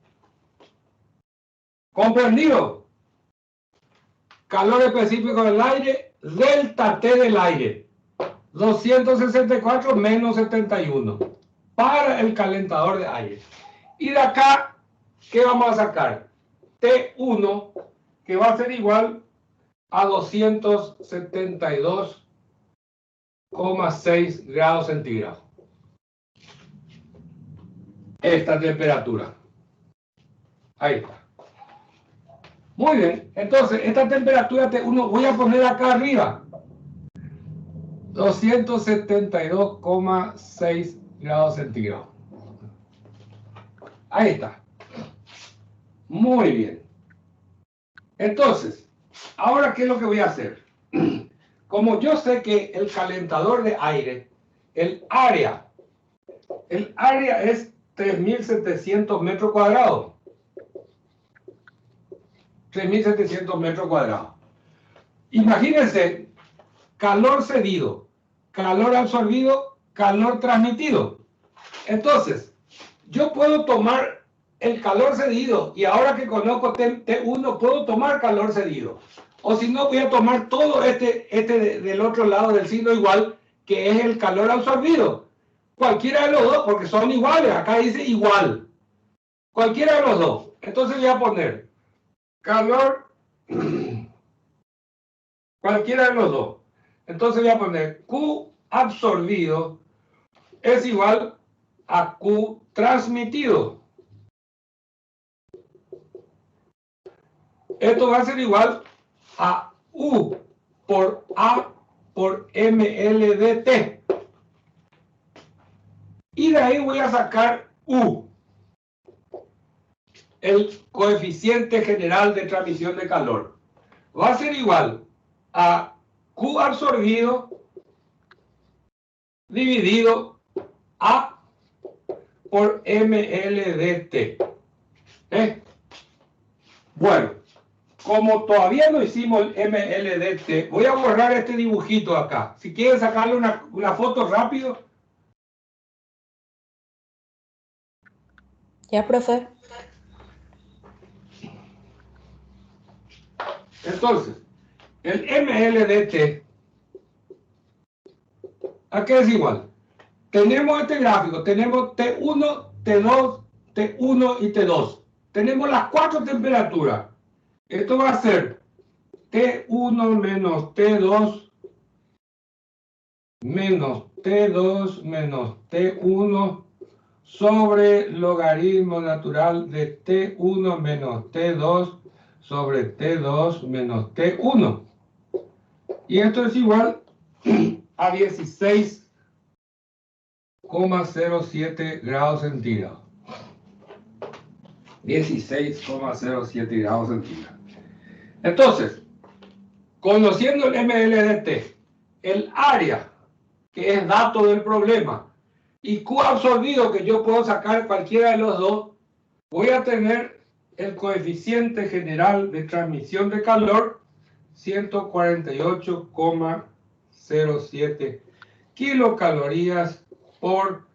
¿Comprendido? Calor específico del aire, delta T del aire. 264 menos 71 para el calentador de aire. Y de acá, ¿qué vamos a sacar? T1, que va a ser igual a 272,6 grados centígrados. Esta temperatura. Ahí está. Muy bien. Entonces, esta temperatura T1 voy a poner acá arriba. 272,6 grados centígrados. Ahí está. Muy bien. Entonces, ahora, ¿qué es lo que voy a hacer? Como yo sé que el calentador de aire, el área es 3.700 metros cuadrados. 3.700 metros cuadrados. Imagínense, calor cedido, calor absorbido, calor transmitido. Entonces, yo puedo tomar el calor cedido y ahora que conozco T1 puedo tomar calor cedido. O si no, voy a tomar todo este del otro lado del signo igual, que es el calor absorbido. Cualquiera de los dos, porque son iguales. Acá dice igual. Cualquiera de los dos. Entonces voy a poner calor. cualquiera de los dos. Entonces voy a poner Q absorbido es igual a Q transmitido. Esto va a ser igual a U por A por ML de T. Y de ahí voy a sacar U, el coeficiente general de transmisión de calor. Va a ser igual a Q absorbido dividido A por ML de T. Bueno, como todavía no hicimos el MLDT, voy a borrar este dibujito acá. Si quieren sacarle una foto rápido. Ya, profe. Entonces, el MLDT, ¿a qué es igual? Tenemos este gráfico, tenemos T1, T2, T1 y T2. Tenemos las 4 temperaturas. Esto va a ser T1 menos T2 menos T2 menos T1 sobre logaritmo natural de T1 menos T2 sobre T2 menos T1. Y esto es igual a 16,07 grados centígrados. 16,07 grados centígrados. Entonces, conociendo el MLDT, el área, que es dato del problema, y Q absorbido, que yo puedo sacar cualquiera de los dos, voy a tener el coeficiente general de transmisión de calor 148,07 kilocalorías por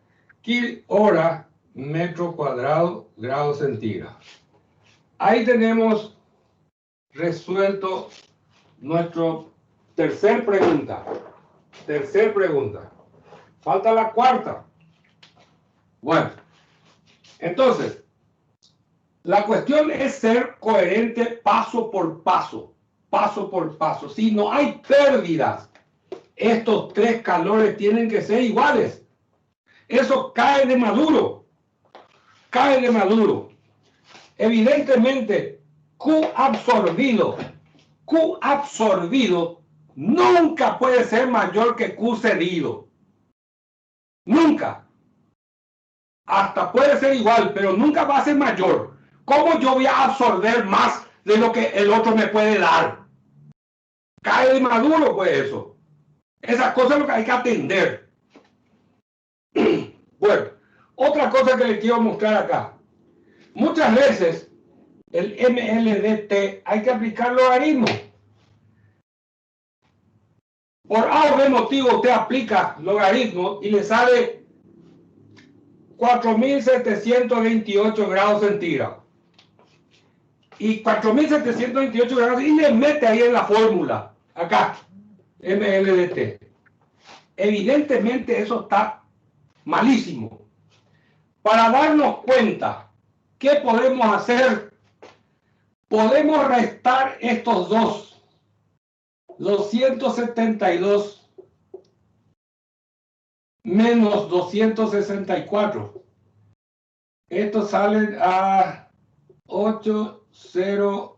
hora metro cuadrado grado centígrado. Ahí tenemos resuelto nuestra tercera pregunta. Falta la cuarta. Bueno, entonces, la cuestión es ser coherente paso por paso. Si no hay pérdidas, estos 3 calores tienen que ser iguales. Eso cae de maduro. Evidentemente, Q absorbido nunca puede ser mayor que Q cedido. Nunca. Hasta puede ser igual, pero nunca va a ser mayor. ¿Cómo yo voy a absorber más de lo que el otro me puede dar? Cae de maduro, pues eso. Esas cosas es lo que hay que atender. Bueno, otra cosa que les quiero mostrar acá. Muchas veces el MLDT hay que aplicar logaritmo. Por A o B motivo usted aplica logaritmo y le sale 4.728 grados centígrados. Y 4.728 grados y le mete ahí en la fórmula, acá, MLDT. Evidentemente eso está malísimo. Para darnos cuenta, ¿qué podemos hacer? Podemos restar estos dos. 272 menos 264. Estos salen a 800.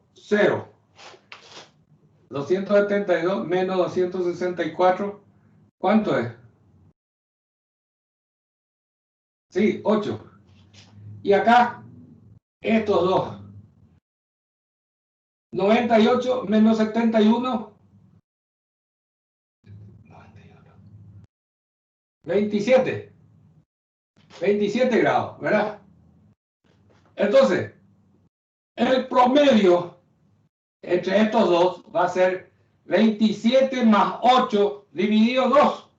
272 menos 264. ¿Cuánto es? Sí, 8. Y acá, estos dos. 98 menos 71. 27 grados, ¿verdad? Entonces, el promedio entre estos dos va a ser 27 más 8 dividido 2.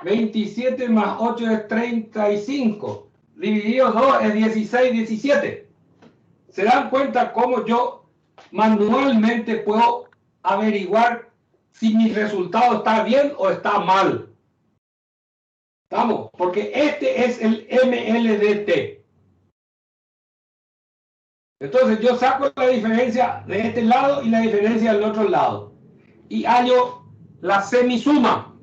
27 más 8 es 35. Dividido 2 es 16, 17. ¿Se dan cuenta cómo yo manualmente puedo averiguar si mi resultado está bien o está mal? ¿Estamos? Porque este es el MLDT. Entonces yo saco la diferencia de este lado y la diferencia del otro lado. y hallo la semisuma.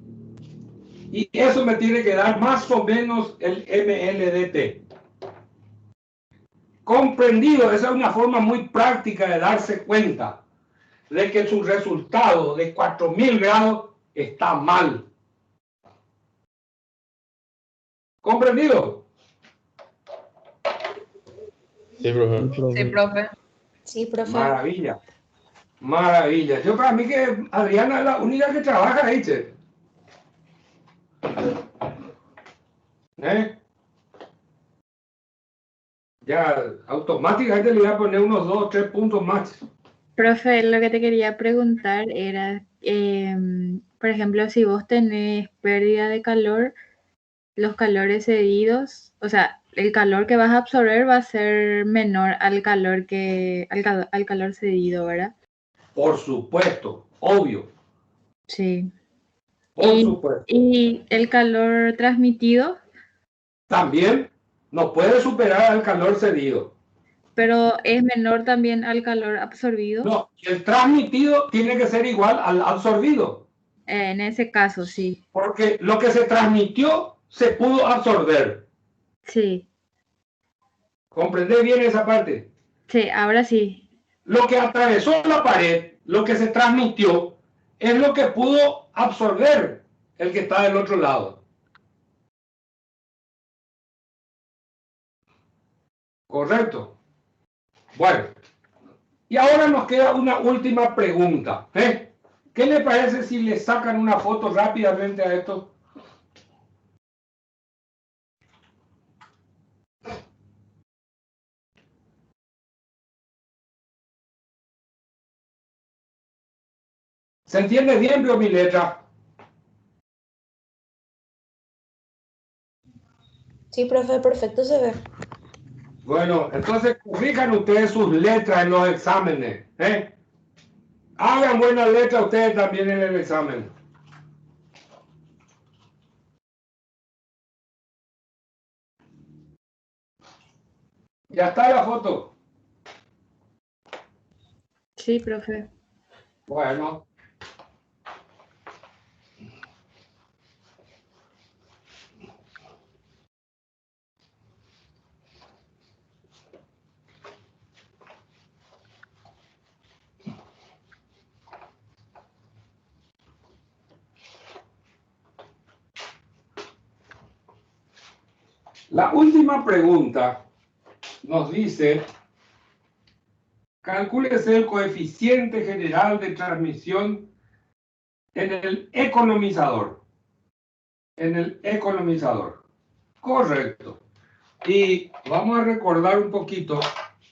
Y eso me tiene que dar más o menos el MLDT. Comprendido, esa es una forma muy práctica de darse cuenta de que su resultado de 4000 grados está mal. ¿Comprendido? Sí, profe. Sí, profe. Sí, profe. Maravilla. Maravilla. Yo para mí que Adriana es la única que trabaja ahí, che. Ya automáticamente le voy a poner unos 2 o 3 puntos más. Profe, lo que te quería preguntar era, por ejemplo, si vos tenés pérdida de calor, los calores cedidos, o sea, el calor que vas a absorber va a ser menor al calor al calor cedido, ¿verdad? Por supuesto, obvio. Sí. Por supuesto. Y el calor transmitido, También no puede superar al calor cedido. pero es menor también al calor absorbido. No, el transmitido tiene que ser igual al absorbido. En ese caso, sí. Porque lo que se transmitió se pudo absorber. Sí. ¿Comprendés bien esa parte? Sí, ahora sí. Lo que atravesó la pared, lo que se transmitió, es lo que pudo absorber el que está del otro lado. Correcto. Bueno, y ahora nos queda una última pregunta. ¿Qué le parece si le sacan una foto rápidamente a esto? ¿Se entiende bien, vio mi letra? Sí, profe, perfecto se ve. Bueno, entonces corrijan ustedes sus letras en los exámenes. Hagan buena letra ustedes también en el examen. Ya está la foto. Sí, profe. Bueno. La última pregunta nos dice, calcúlese el coeficiente general de transmisión en el economizador. En el economizador. Correcto. Y vamos a recordar un poquito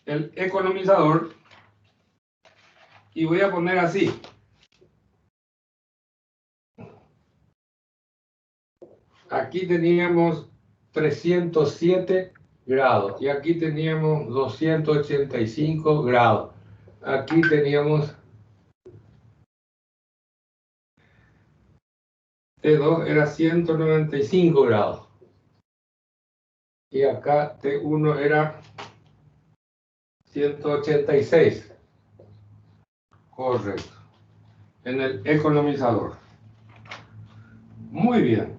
el economizador. Y voy a poner así. Aquí teníamos 307 grados y aquí teníamos 285 grados. Aquí teníamos T2 era 195 grados. Y acá T1 era 186. Correcto. En el economizador. Muy bien.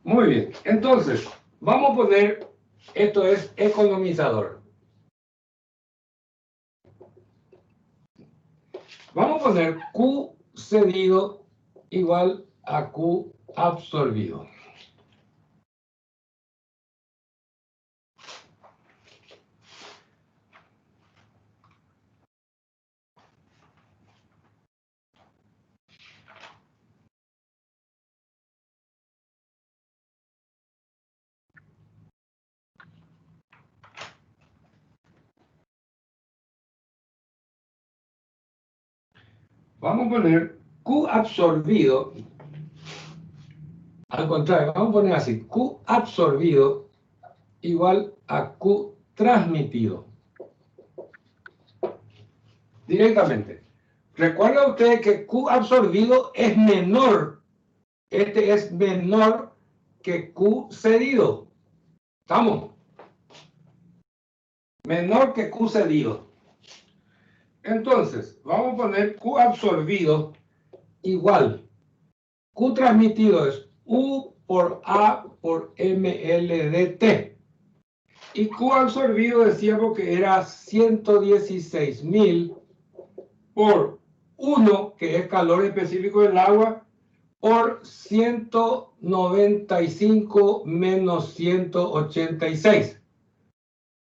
Muy bien. Entonces, vamos a poner, esto es economizador. Vamos a poner Q cedido igual a Q absorbido. Vamos a poner Q absorbido, al contrario, vamos a poner así, Q absorbido igual a Q transmitido. Directamente. Recuerda usted que Q absorbido es menor, este es menor que Q cedido. ¿Estamos? Menor que Q cedido. Entonces, vamos a poner Q absorbido igual. Q transmitido es U por A por ml de T. Y Q absorbido decíamos que era 116.000 por 1, que es calor específico del agua, por 195 menos 186.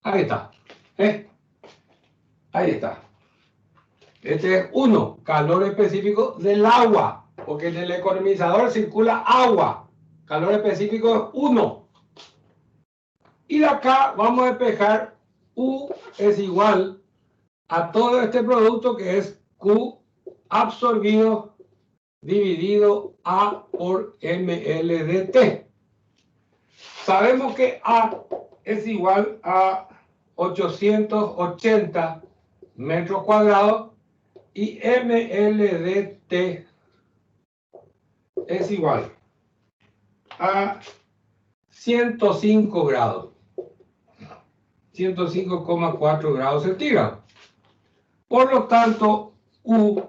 Ahí está. Ahí está. Este es 1, calor específico del agua, porque en el economizador circula agua. Calor específico es 1. Y de acá vamos a despejar U es igual a todo este producto que es Q absorbido dividido A por ml de T. Sabemos que A es igual a 880 metros cuadrados y ml de T es igual a 105 grados. 105,4 grados centígrados. Por lo tanto, U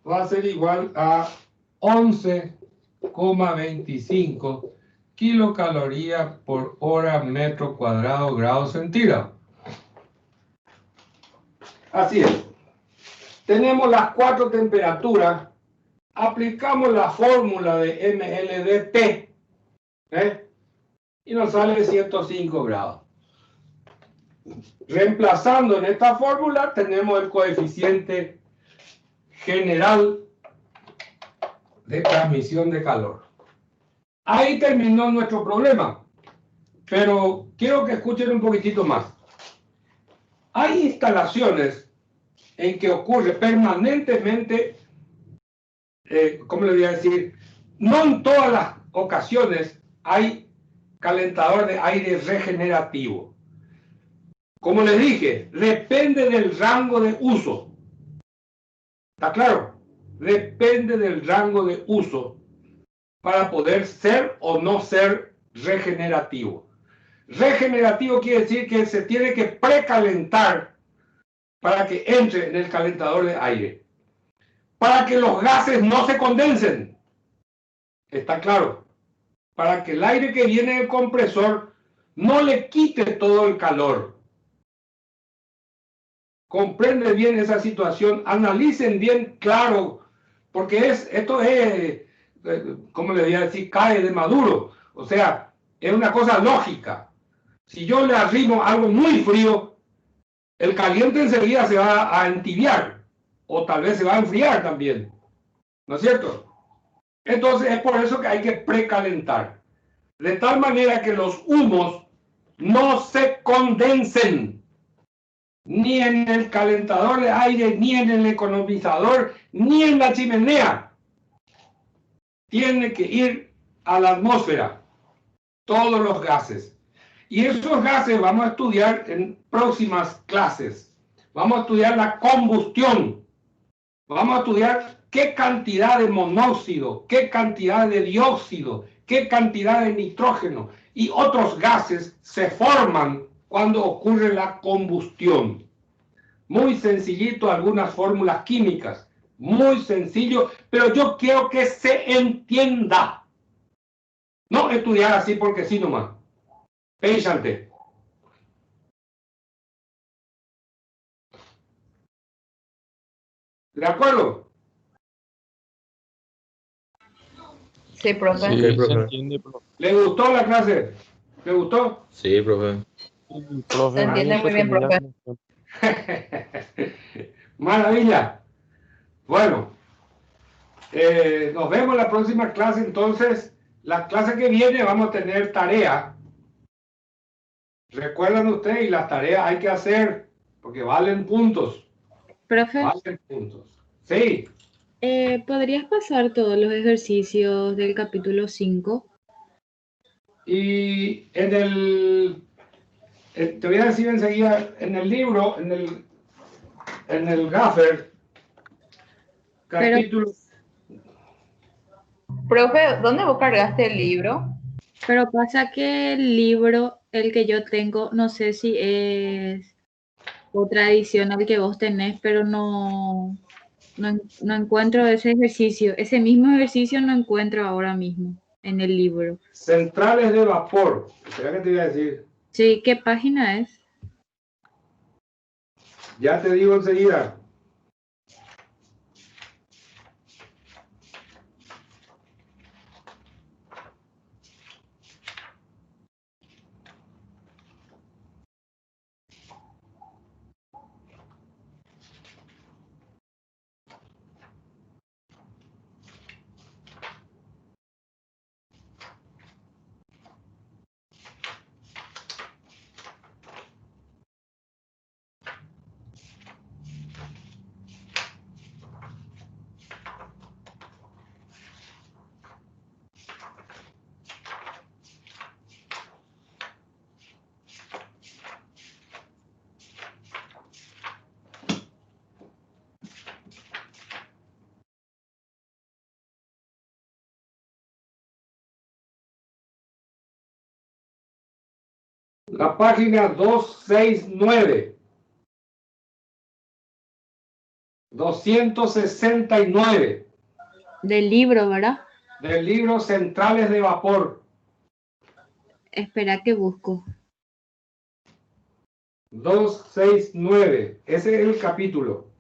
va a ser igual a 11,25 kilocalorías por hora metro cuadrado grado centígrado. Así es. Tenemos las 4 temperaturas. Aplicamos la fórmula de ml de T. Y nos sale 105 grados. Reemplazando en esta fórmula tenemos el coeficiente general de transmisión de calor. Ahí terminó nuestro problema, pero quiero que escuchen un poquitito más. Hay instalaciones en que ocurre permanentemente, ¿cómo le voy a decir? No en todas las ocasiones hay calentador de aire regenerativo. Como les dije, depende del rango de uso. ¿Está claro? Depende del rango de uso para poder ser o no ser regenerativo. Regenerativo quiere decir que se tiene que precalentar para que entre en el calentador de aire, para que los gases no se condensen. ¿Está claro? Para que el aire que viene del compresor no le quite todo el calor. Comprenden bien esa situación, analicen bien claro, porque esto es, ¿cómo le voy a decir? Cae de maduro. O sea, es una cosa lógica. Si yo le arrimo algo muy frío, el caliente enseguida se va a entibiar, o tal vez se va a enfriar también. ¿No es cierto? Entonces es por eso que hay que precalentar, de tal manera que los humos no se condensen, ni en el calentador de aire, ni en el economizador, ni en la chimenea. Tiene que ir a la atmósfera, todos los gases. Y esos gases vamos a estudiar en próximas clases. Vamos a estudiar la combustión. Vamos a estudiar qué cantidad de monóxido, qué cantidad de dióxido, qué cantidad de nitrógeno y otros gases se forman cuando ocurre la combustión. Muy sencillito, algunas fórmulas químicas, muy sencillo, pero yo quiero que se entienda. No estudiar así porque sí nomás. Péchate. ¿De acuerdo? Sí, profe. Sí, Ok, se profe. entiende, profe. ¿Le gustó la clase? ¿Le gustó? Sí, profe. Sí, profe, Se entiende muy bien, entretenida. Maravilla. Bueno, nos vemos en la próxima clase. Entonces, la clase que viene vamos a tener tarea. Recuerdan ustedes, y las tareas hay que hacer porque valen puntos. Profe, Valen puntos. Sí. ¿podrías pasar todos los ejercicios del capítulo 5? Y en el, te voy a decir enseguida, en el libro, en el Gaffer, capítulo... Profe, ¿dónde vos cargaste el libro? Pero pasa que el libro, el que yo tengo, no sé si es otra edición al que vos tenés, pero no encuentro ese ejercicio. Ese mismo ejercicio no encuentro ahora mismo en el libro. Centrales de vapor. Espera que te voy a decir. Sí, ¿qué página es? Ya te digo enseguida. La página 269. 269 Del libro, ¿verdad? del libro Centrales de Vapor. Espera que busco. 269. Ese es el capítulo.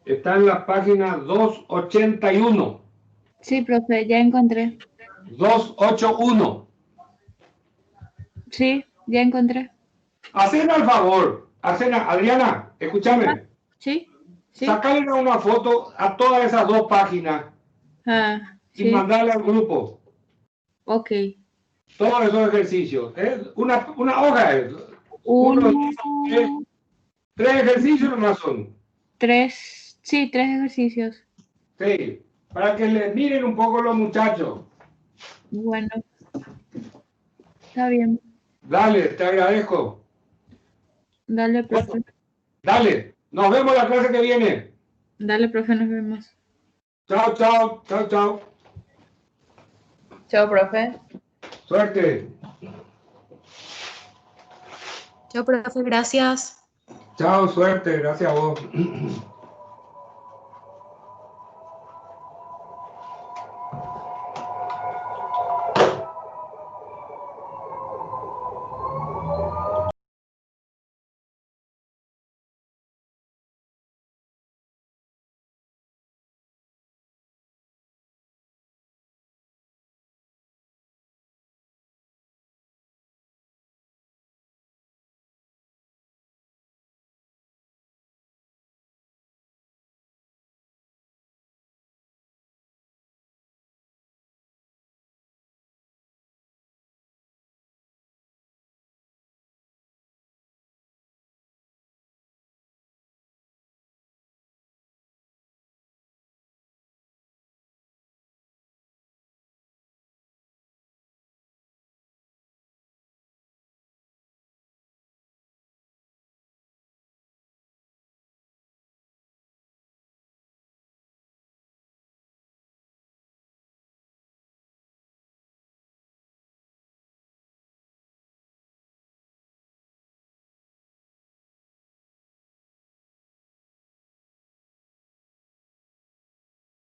Está en la página 281. Sí, profe, ya encontré. 281. Sí, ya encontré. Hacena al favor. Adriana, escúchame. Sí, sí. Sácale una foto a todas esas dos páginas Ah, y sí. mandarle al grupo Ok. todos esos ejercicios. Una hoja. Uno, Tres ejercicios nomás son. tres, sí, tres ejercicios. Sí, para que les miren un poco los muchachos. Bueno, está bien. Dale, te agradezco. Dale, profe. Bueno, dale, nos vemos la clase que viene. Dale, profe, nos vemos. Chao, chao, chao, chao. Chao, profe. Suerte. Chao, profe, gracias. Chao, suerte, gracias a vos.